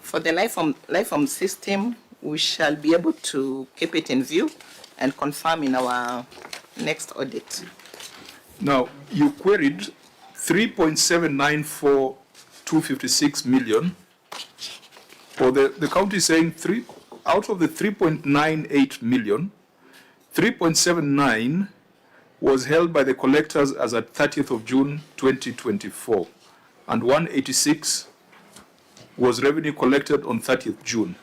For the life system, we shall be able to keep it in view and confirm in our next audit. Now, you queried 3.794256 million, or the county is saying out of the 3.98 million, 3.79 was held by the collectors as at 30th of June 2024, and 186 was revenue collected on 30th June.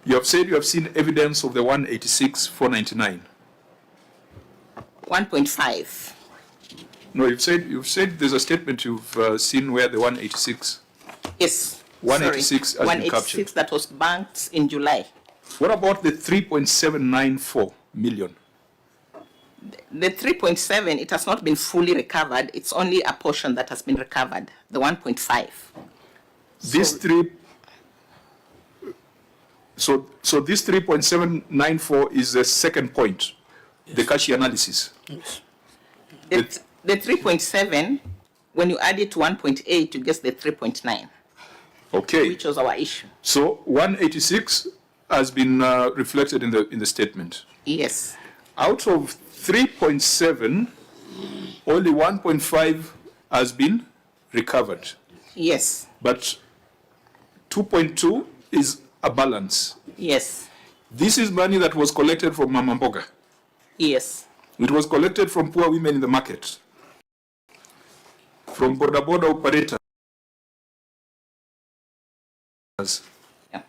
You have said you have seen evidence of the 186,499. 1.5. No, you've said there's a statement you've seen where the 186. Yes. 186 sorry, has been captured. 186 that was banked in July. What about the 3.794 million? The 3.7, it has not been fully recovered. It's only a portion that has been recovered, the 1.5. This so this 3.794 is the second point, yes. The cash analysis. Yes. The 3.7, when you add it to 1.8, you get the 3.9. Okay. Which was our issue. So 186 has been reflected in the statement. Yes. Out of 3.7, only 1.5 has been recovered. Yes. But 2.2 is a balance. Yes. This is money that was collected from Mama Mboga. Yes. It was collected from poor women in the market, from border operators, yeah.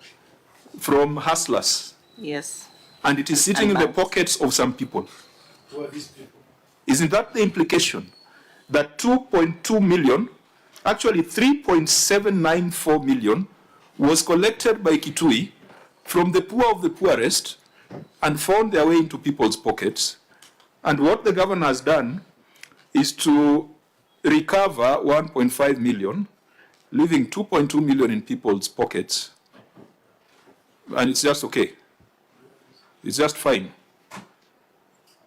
From hustlers. Yes. And it is sitting in the pockets of some people. Who are these people? Isn't that the implication? That 2.2 million, actually 3.794 million, was collected by Kitui from the poor of the poorest and found their way into people's pockets. And what the governor has done is to recover 1.5 million, leaving 2.2 million in people's pockets. And it's just okay. It's just fine.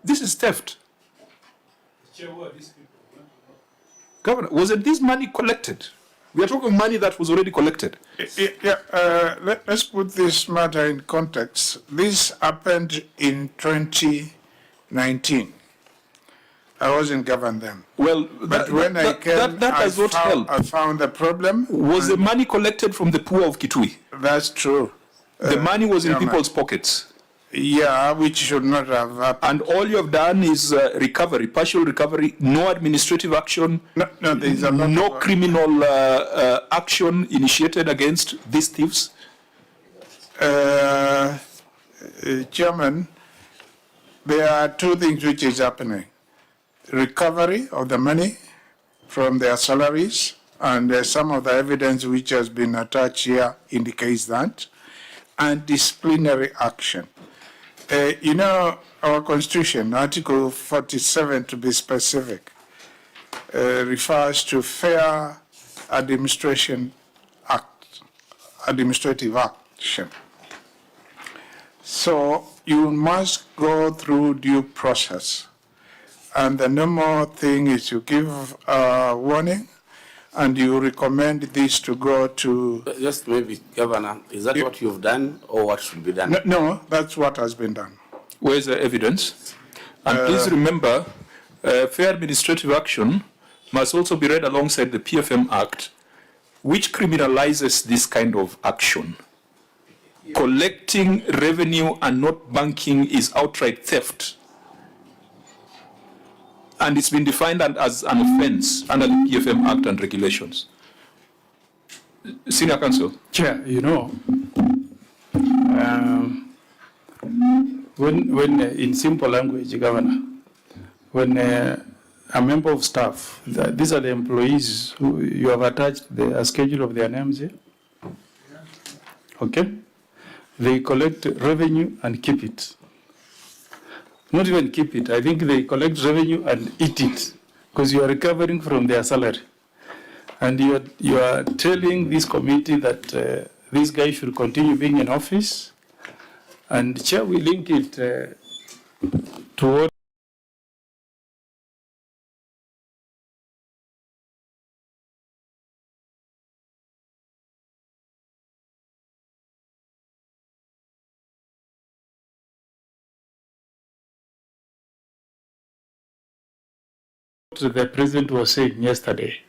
This is theft. Governor, wasn't this money collected? We are talking money that was already collected. Let's put this matter in context. This happened in 2019. I wasn't governed then. Well, but when I came, I found the problem. Was the money collected from the poor of Kitui? That's true. The money was in people's pockets. Yeah, which should not have happened. And all you have done is recovery, partial recovery, no administrative action, no criminal action initiated against these thieves? Chairman, there are two things which is happening. Recovery of the money from their salaries, and some of the evidence which has been attached here indicates that, and disciplinary action. You know, our Constitution, Article 47 to be specific, refers to Fair Administration Act, administrative action. So you must go through due process. And the normal thing is you give a warning and you recommend this to go to... Just maybe, Governor, is that what you've done or what should be done? No, that's what has been done. Where's the evidence? And please remember, fair administrative action must also be read alongside the PFM Act, which criminalizes this kind of action. Collecting revenue and not banking is outright theft. And it's been defined as an offense under the PFM Act and regulations. Senior Counsel. Chair, you know, when in simple language, Governor, when a member of staff, these are the employees who you have attached a schedule of their names here. Okay? They collect revenue and keep it. Not even keep it. I think they collect revenue and eat it because you are recovering from their salary. And you are telling this committee that this guy should continue being in office. And Chair, we link it to what the president was saying yesterday.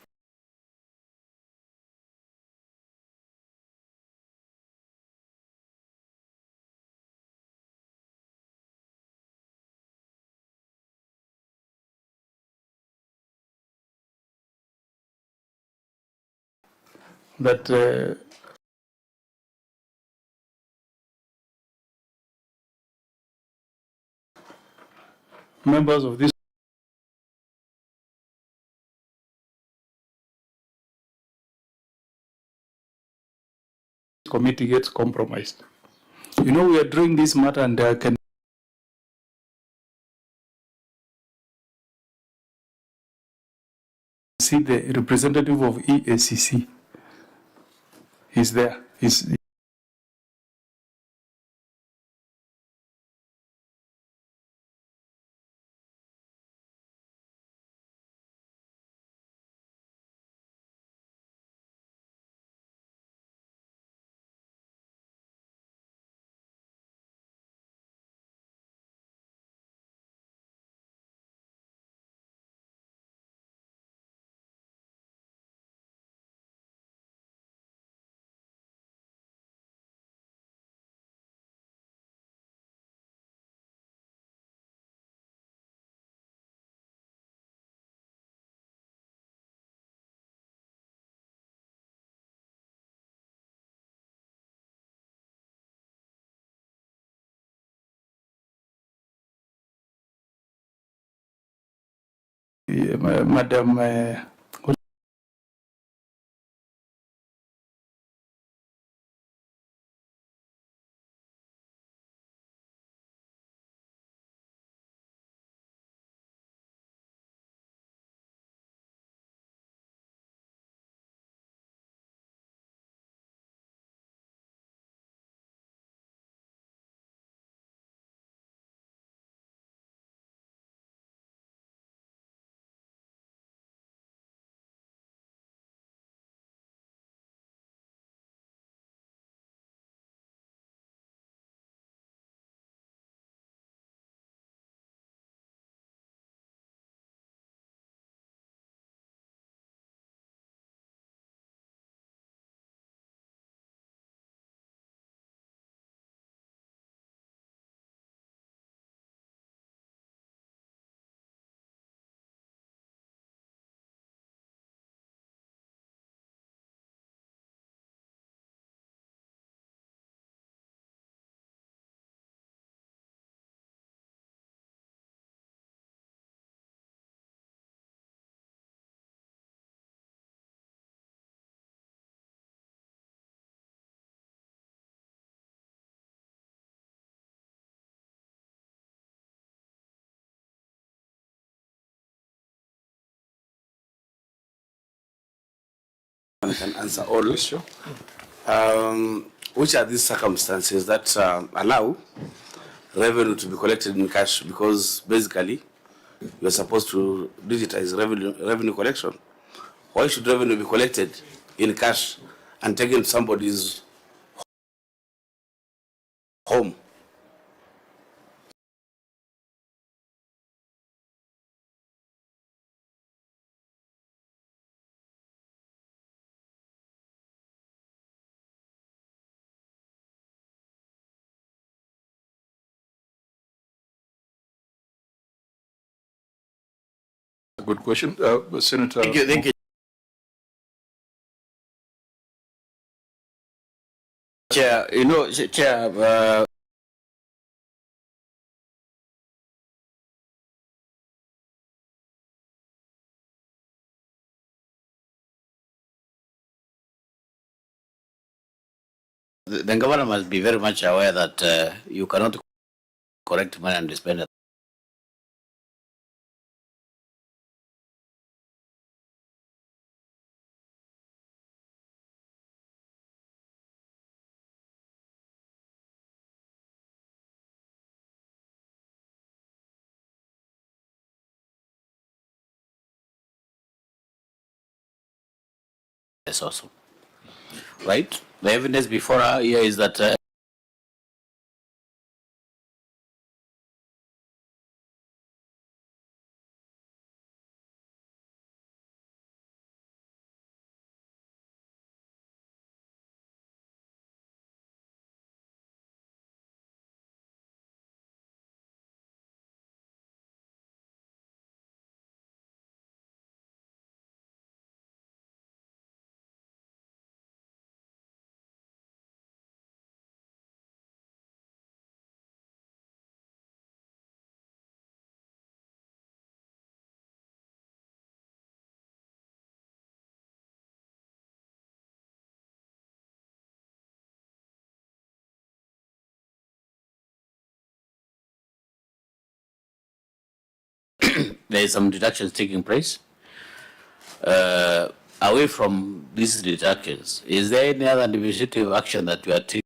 That members of this committee gets compromised. You know, we are doing this matter, and I can see the representative of EACC. He's there. He's Madam. Can answer all. Which are these circumstances that allow revenue to be collected in cash? Because basically, you're supposed to digitize revenue collection. Why should revenue be collected in cash and taken to somebody's home? Good question. Senator. Thank you. Chair, Chair, the governor must be very much aware that you cannot correct money and spend it. Yes, also. Right? The evidence before her here is that there is some deductions taking place. Away from these deductions, is there any other administrative action that you are taking?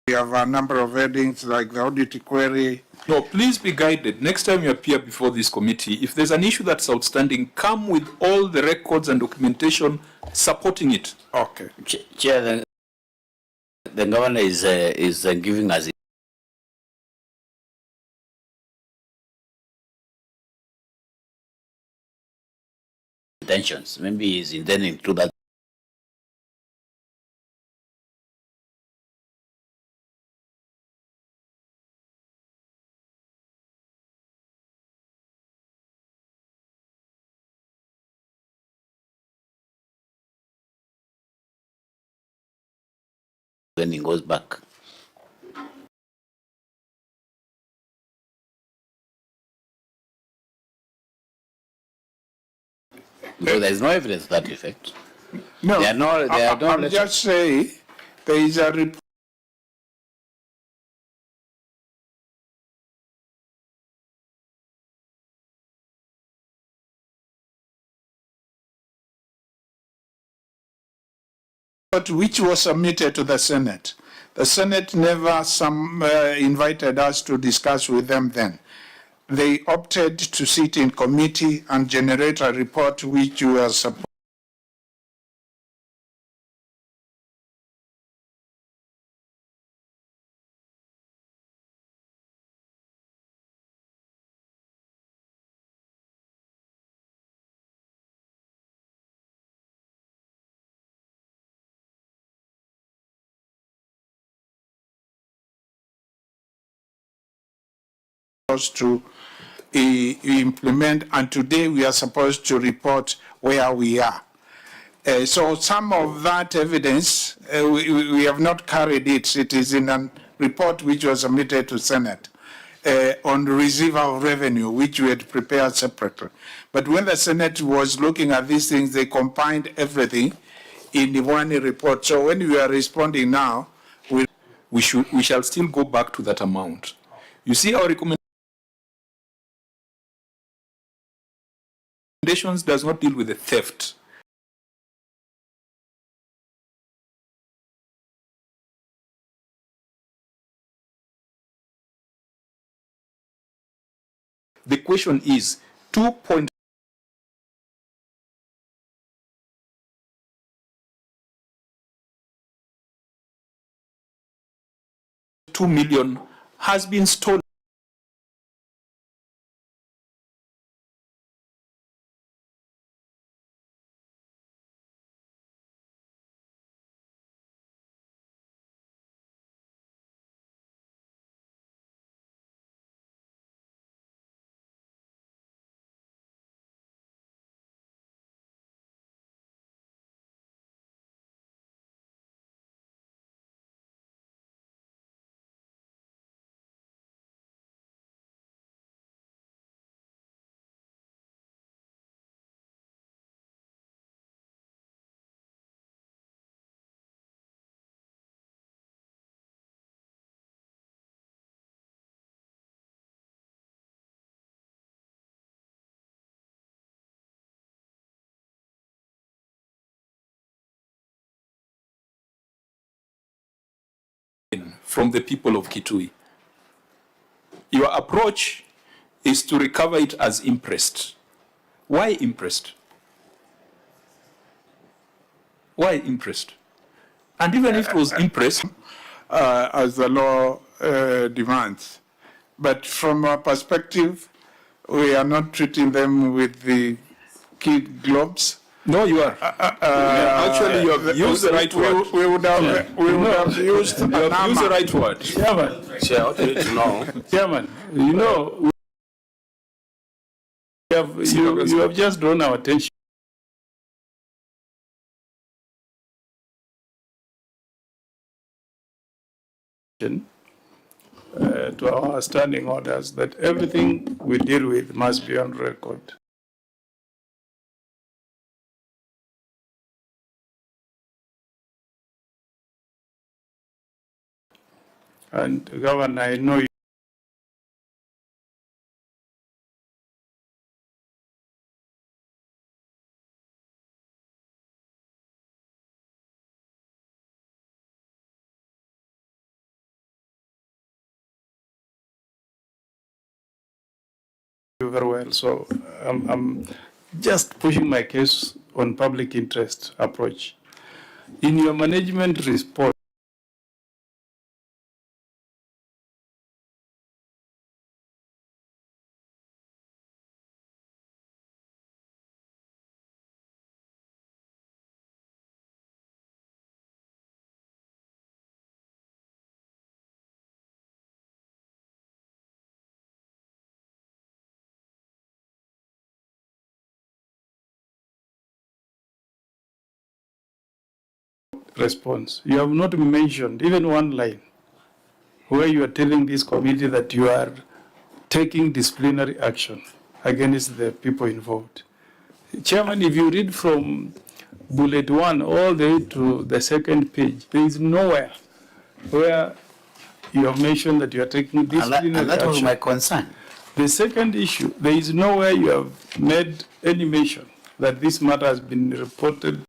We have a number of headings like the audit query. No, please be guided. Next time you appear before this committee, if there's an issue that's outstanding, come with all the records and documentation supporting it. Okay. Chair, the governor is giving us intentions. Maybe he's intending to do that. Then he goes back. Because there is no evidence to that effect. No, They are not- they are not I'm just saying there is a report which was submitted to the Senate. The Senate never invited us to discuss with them then. They opted to sit in committee and generate a report which we are supposed supposed to implement, and today we are supposed to report where we are. So some of that evidence, we have not carried it. It is in a report which was submitted to Senate on the receiver of revenue, which we had prepared separately. But when the Senate was looking at these things, they combined everything in the one report. So when we are responding now, We shall still go back to that amount. You see, our recommendations does not deal with the theft. The question is 2.2 million has been stolen. From the people of Kitui. Your approach is to recover it as impressed. Why impressed? Why impressed? And even if it was impressed, as the law demands. But from our perspective, we are not treating them with the kid gloves. no, you are. Actually, you have used the right word. We would have used You have used the right word. Chairman, Chair, what you need to know, Chairman, you know, you have just drawn our attention to our standing orders that everything we deal with must be on record. And Governor, I know you very well, so I'm just pushing my case on public interest approach. In your management report, response, you have not mentioned even one line where you are telling this committee that you are taking disciplinary action against the people involved. Chairman, if you read from bullet 1 all the way to the second page, there is nowhere where you have mentioned that you are taking disciplinary And that was action. my concern. The second issue, there is nowhere you have made any mention that this matter has been reported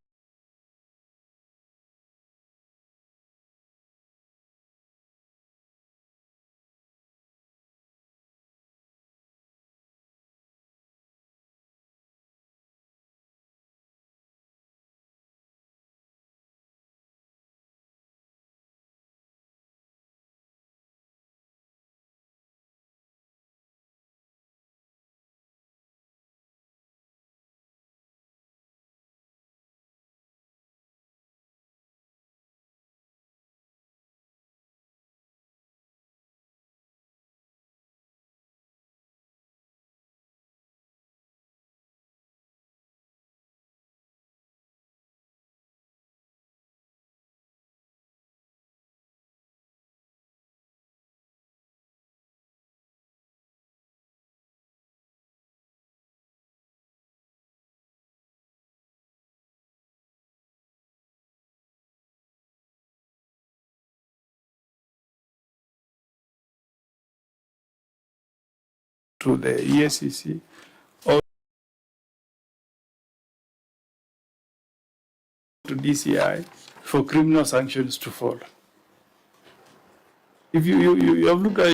to the EACC or to DCI for criminal sanctions to follow. If you have looked at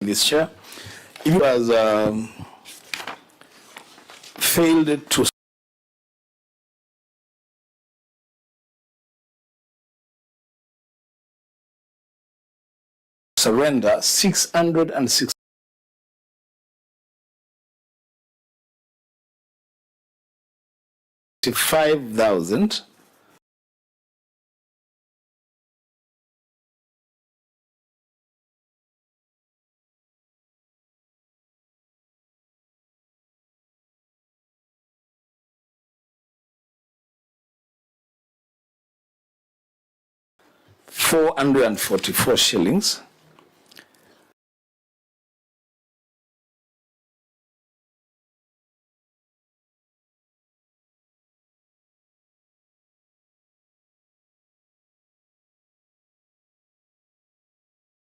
please, Chair. If it was failed to surrender 665,000 444 shillings